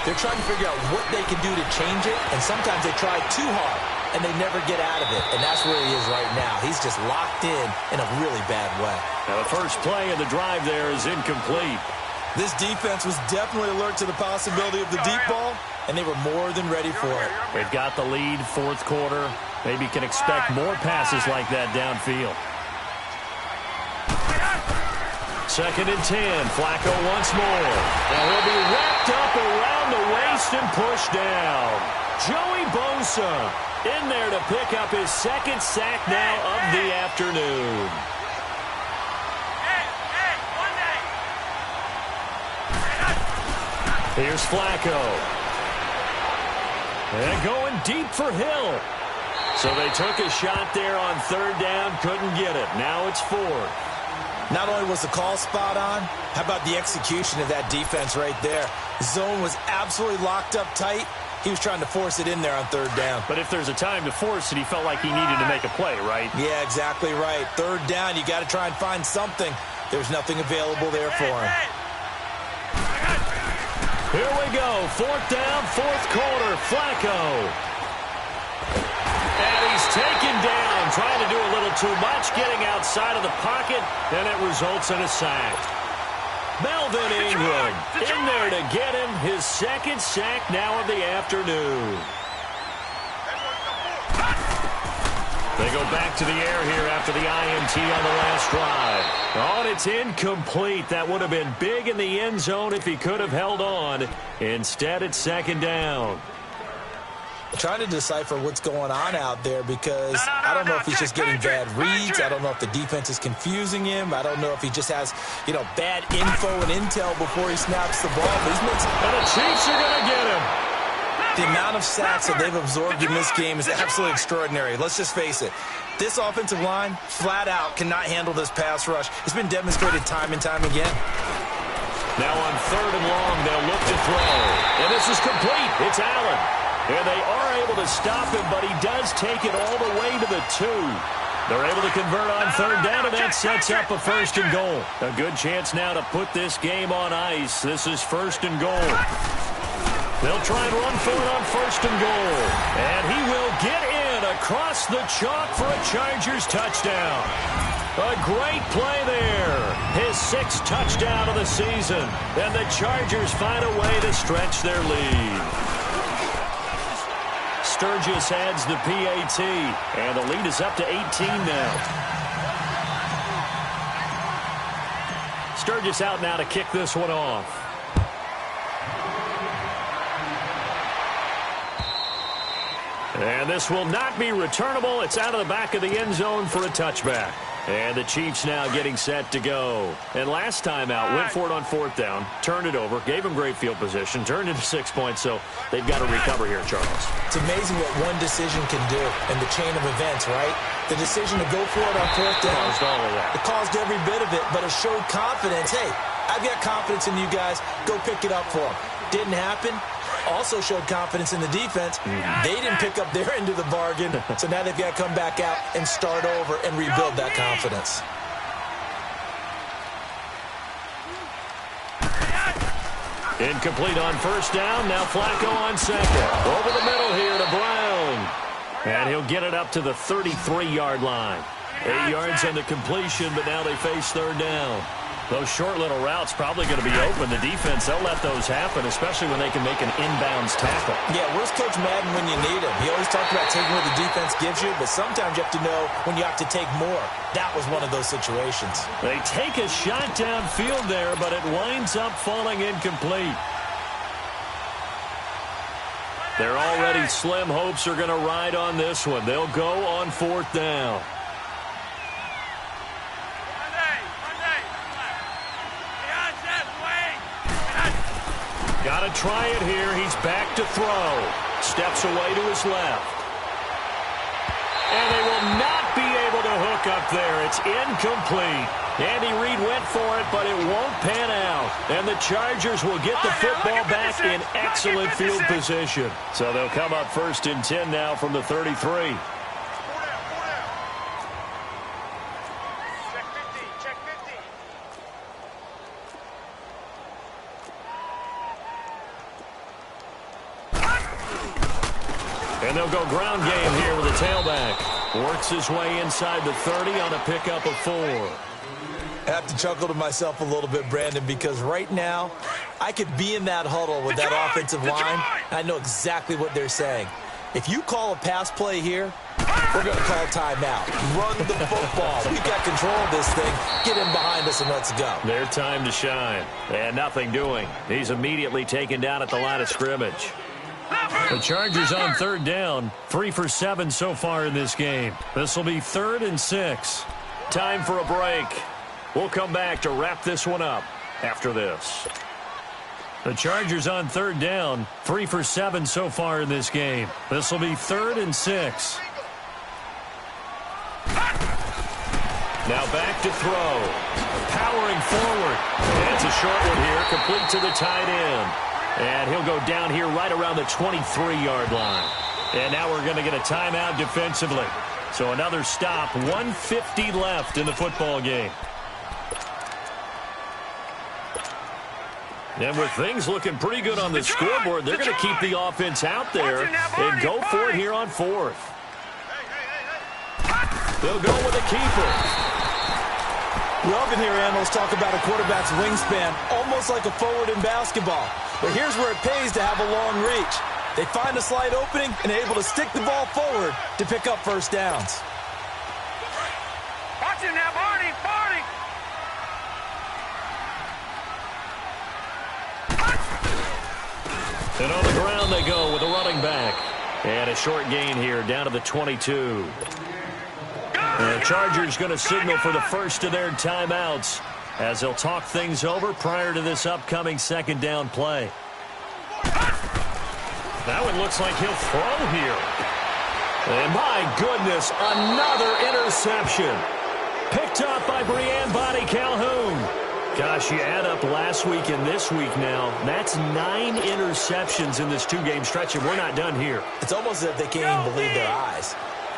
they're trying to figure out what they can do to change it, and sometimes they try too hard, and they never get out of it. And that's where he is right now. He's just locked in a really bad way. Now, the first play of the drive there is incomplete. This defense was definitely alert to the possibility of the deep ball, and they were more than ready for it. They've got the lead, 4th quarter. Maybe can expect more passes like that downfield. 2nd and 10. Flacco once more. And he'll be wrapped up around the waist and pushed down. Joey Bosa in there to pick up his 2nd sack now of the afternoon. Here's Flacco. And going deep for Hill. So they took a shot there on 3rd down, couldn't get it. Now it's 4th. Not only was the call spot on, how about the execution of that defense right there? Zone was absolutely locked up tight. He was trying to force it in there on third down. But if there's a time to force it, he felt like he needed to make a play, right? Yeah, exactly right. Third down, you got to try and find something. There's nothing available there for him. Here we go. Fourth down, fourth quarter. Flacco. And he's taken down, trying to do a little too much, getting outside of the pocket, and it results in a sack. Melvin Ingram in there to get him his second sack now of the afternoon. They go back to the air here after the INT on the last drive. Oh, and it's incomplete. That would have been big in the end zone if he could have held on. Instead, it's second down. Trying to decipher what's going on out there because I don't know if he's just getting bad reads. I don't know if the defense is confusing him. I don't know if he just has, bad info and intel before he snaps the ball. But he's made some... And the Chiefs are going to get him. The amount of sacks that they've absorbed in this game is absolutely extraordinary. Let's just face it. This offensive line, flat out, cannot handle this pass rush. It's been demonstrated time and time again. Now on third and long, they'll look to throw. And this is complete. It's Allen. And they are able to stop him, but he does take it all the way to the 2. They're able to convert on third down, and that sets up a first and goal. A good chance now to put this game on ice. This is first and goal. They'll try and run for it on first and goal. And he will get in across the chalk for a Chargers touchdown. A great play there. His 6th touchdown of the season. And the Chargers find a way to stretch their lead. Sturgis adds the PAT. And the lead is up to 18 now. Sturgis out now to kick this one off. And this will not be returnable. It's out of the back of the end zone for a touchback. And the Chiefs now getting set to go. And last time out, went for it on fourth down, turned it over, gave them great field position, turned into 6 points, so they've got to recover here, Charles. It's amazing what one decision can do in the chain of events, right? The decision to go for it on fourth down. Caused all of that. It caused every bit of it, but it showed confidence. Hey, I've got confidence in you guys. Go pick it up for them. Didn't happen. Also showed confidence in the defense. They didn't pick up their end of the bargain, so now they've got to come back out and start over and rebuild that confidence. Incomplete on first down. Now Flacco on second. Over the middle here to Brown. And he'll get it up to the 33-yard line. 8 yards on the completion, but now they face third down. Those short little routes probably going to be open. The defense, they'll let those happen, especially when they can make an inbounds tackle. Yeah, where's Coach Madden when you need him? He always talked about taking what the defense gives you, but sometimes you have to know when you have to take more. That was one of those situations. They take a shot downfield there, but it winds up falling incomplete. Their already slim hopes are going to ride on this one. They'll go on fourth down. Got to try it here. He's back to throw. Steps away to his left. And they will not be able to hook up there. It's incomplete. Andy Reid went for it, but it won't pan out. And the Chargers will get the football back in excellent field position. So they'll come up first and 10 now from the 33. And they'll go ground game here with a tailback. Works his way inside the 30 on a pickup of 4. I have to chuckle to myself a little bit, Brandon, because right now I could be in that huddle with that offensive line, and I know exactly what they're saying. If you call a pass play here, we're going to call timeout. Run the football. We've got control of this thing. Get him behind us and let's go. Their time to shine. And nothing doing. He's immediately taken down at the line of scrimmage. The Chargers on third down, 3 for 7 so far in this game. This will be 3rd and 6. Time for a break. We'll come back to wrap this one up after this. The Chargers on third down, 3 for 7 so far in this game. This will be 3rd and 6. Now back to throw. Powering forward. And it's a short one here, complete to the tight end. And he'll go down here right around the 23-yard line. And now we're going to get a timeout defensively. So another stop, 1:50 left in the football game. And with things looking pretty good on the scoreboard, they're going to keep the offense out there and go for it here on fourth. They'll go with a keeper. We often hear analysts talk about a quarterback's wingspan, almost like a forward in basketball. But here's where it pays to have a long reach. They find a slight opening and are able to stick the ball forward to pick up first downs. Watch it now, Barney, Barney. And on the ground they go with a running back. And a short gain here down to the 22. And the Chargers going to signal for the first of their timeouts as they'll talk things over prior to this upcoming second down play. That one looks like he'll throw here. And my goodness, another interception. Picked up by Breanne Bonnie Calhoun. Gosh, you add up last week and this week now. That's 9 interceptions in this two-game stretch, and we're not done here. It's almost as if they can't even believe their eyes.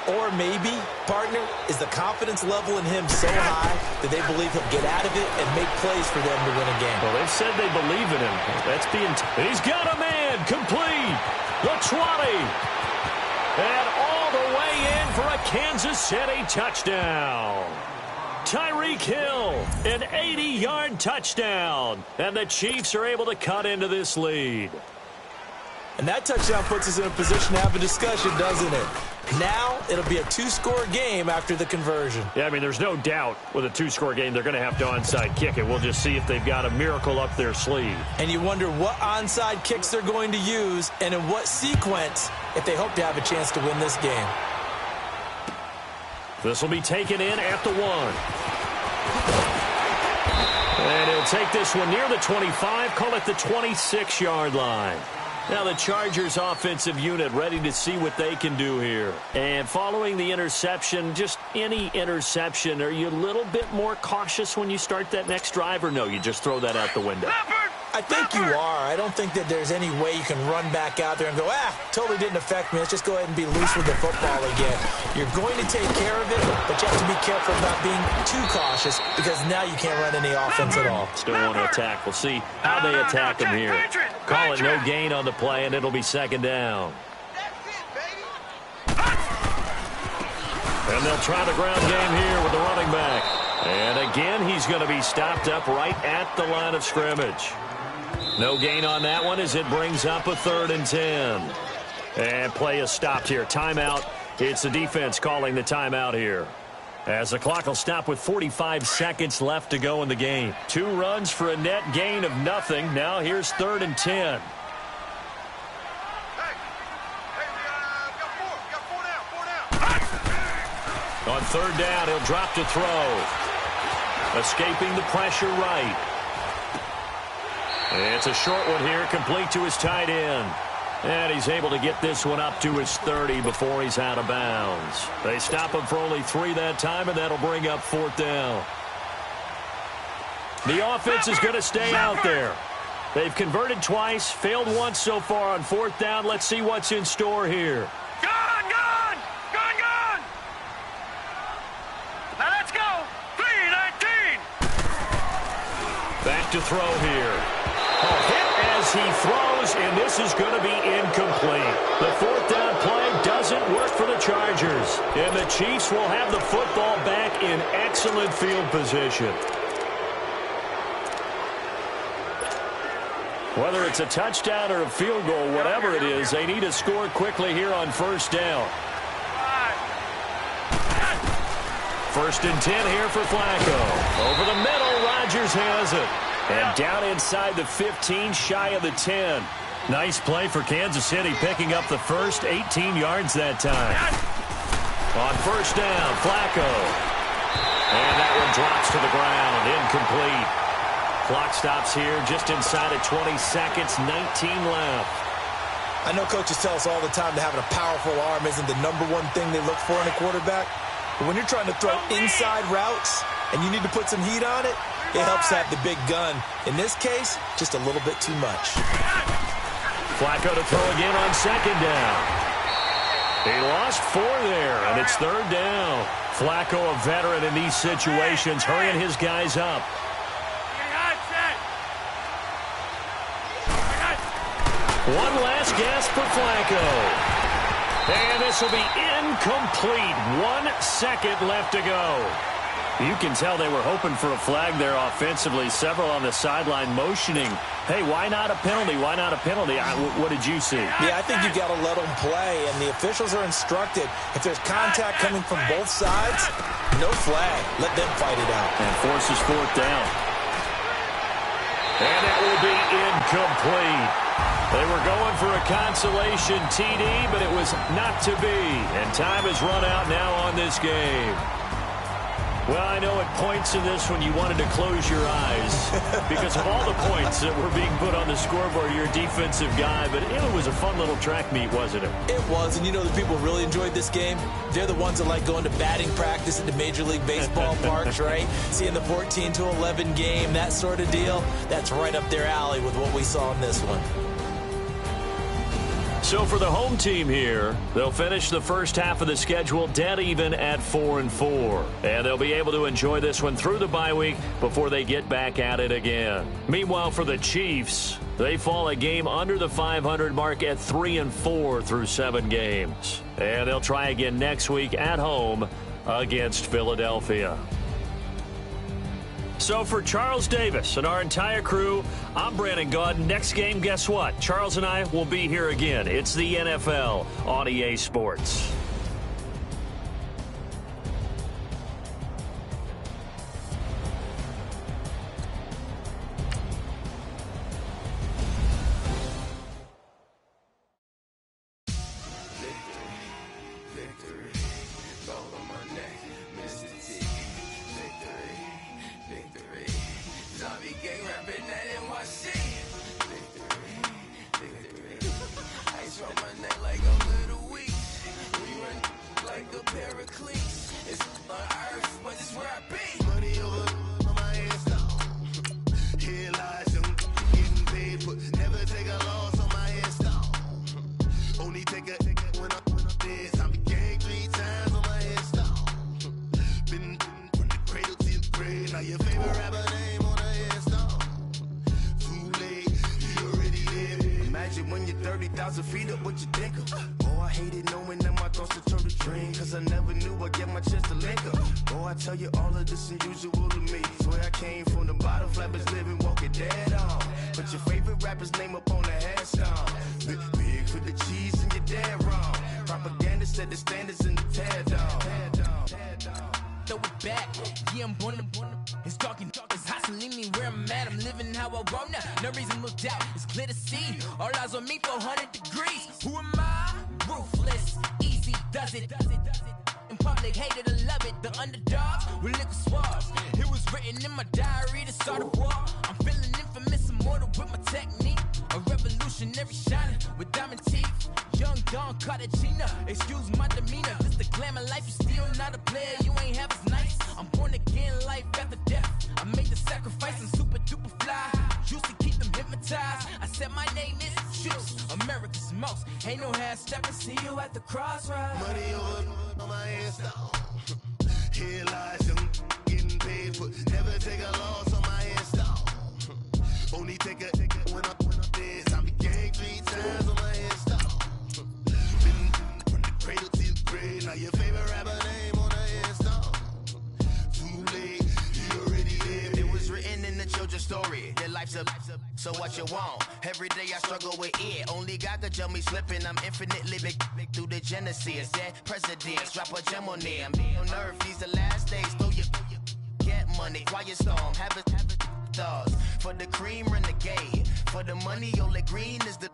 Or maybe, partner, is the confidence level in him so high that they believe he'll get out of it and make plays for them to win a game. Well, they've said they believe in him. That's being... He's got a man complete. The 20. And all the way in for a Kansas City touchdown. Tyreek Hill, an 80-yard touchdown. And the Chiefs are able to cut into this lead. And that touchdown puts us in a position to have a discussion, doesn't it? Now, it'll be a 2-score game after the conversion. Yeah, I mean, there's no doubt with a 2-score game they're going to have to onside kick it. We'll just see if they've got a miracle up their sleeve. And you wonder what onside kicks they're going to use and in what sequence if they hope to have a chance to win this game. This will be taken in at the 1. And he'll take this one near the 25, call it the 26-yard line. Now the Chargers offensive unit ready to see what they can do here. And following the interception, just any interception, are you a little bit more cautious when you start that next drive, or no, you just throw that out the window? I think you are. I don't think that there's any way you can run back out there and go, totally didn't affect me. Let's just go ahead and be loose with the football again. You're going to take care of it, but you have to be careful about being too cautious because now you can't run any offense at all. Still want to attack. We'll see how they attack him here. Call it no gain on the play, and it'll be second down. And they'll try the ground game here with the running back. And again, he's going to be stopped up right at the line of scrimmage. No gain on that one as it brings up a 3rd and 10. And play is stopped here. Timeout. It's the defense calling the timeout here. As the clock will stop with 45 seconds left to go in the game. 2 runs for a net gain of nothing. Now here's 3rd and 10. On 3rd down, he'll drop to throw. Escaping the pressure right. It's a short one here, complete to his tight end. And he's able to get this one up to his 30 before he's out of bounds. They stop him for only 3 that time, and that'll bring up 4th down. The offense is going to stay out there. They've converted twice, failed once so far on 4th down. Let's see what's in store here. Gone! Now let's go! 3-19! Back to throw here. A hit as he throws, and this is going to be incomplete. The 4th down play doesn't work for the Chargers. And the Chiefs will have the football back in excellent field position. Whether it's a touchdown or a field goal, whatever it is, they need to score quickly here on 1st down. 1st and 10 here for Flacco. Over the middle, Rodgers has it. And down inside the 15, shy of the 10. Nice play for Kansas City, picking up the first 18 yards that time. On 1st down, Flacco. And that one drops to the ground, incomplete. Clock stops here just inside of 20 seconds, 19 left. I know coaches tell us all the time that having a powerful arm isn't the #1 thing they look for in a quarterback. But when you're trying to throw inside routes and you need to put some heat on it, it helps have the big gun. In this case, just a little bit too much. Flacco to throw again on second down. He lost 4 there, and it's third down. Flacco, a veteran in these situations, hurrying his guys up. One last gasp for Flacco. And this will be incomplete. 1 second left to go. You can tell they were hoping for a flag there offensively. Several on the sideline motioning, hey, why not a penalty? Why not a penalty? What did you see? Yeah, I think you got to let them play, and the officials are instructed. If there's contact coming from both sides, no flag. Let them fight it out. And forces 4th down. And it will be incomplete. They were going for a consolation TD, but it was not to be. And time has run out now on this game. Well, I know at points in this one you wanted to close your eyes because of all the points that were being put on the scoreboard. You're a defensive guy, but it was a fun little track meet, wasn't it? It was, and you know the people really enjoyed this game? They're the ones that like going to batting practice at the Major League Baseball parks, right? Seeing the 14-11 game, that sort of deal, that's right up their alley with what we saw in this one. So for the home team here, they'll finish the first half of the schedule dead even at 4-4. And they'll be able to enjoy this one through the bye week before they get back at it again. Meanwhile, for the Chiefs, they fall a game under the 500 mark at 3-4 through 7 games. And they'll try again next week at home against Philadelphia. So for Charles Davis and our entire crew, I'm Brandon Gaudin. Next game, guess what? Charles and I will be here again. It's the NFL on EA Sports. So what you want? Every day I struggle with it. Only God could tell me slipping. I'm infinitely big through the Genesis. Dead presidents, drop a gem on them. On earth, these the last days. Throw your get money, quiet storm. Have a thoughts. For the cream, renegade. For the money, only green is the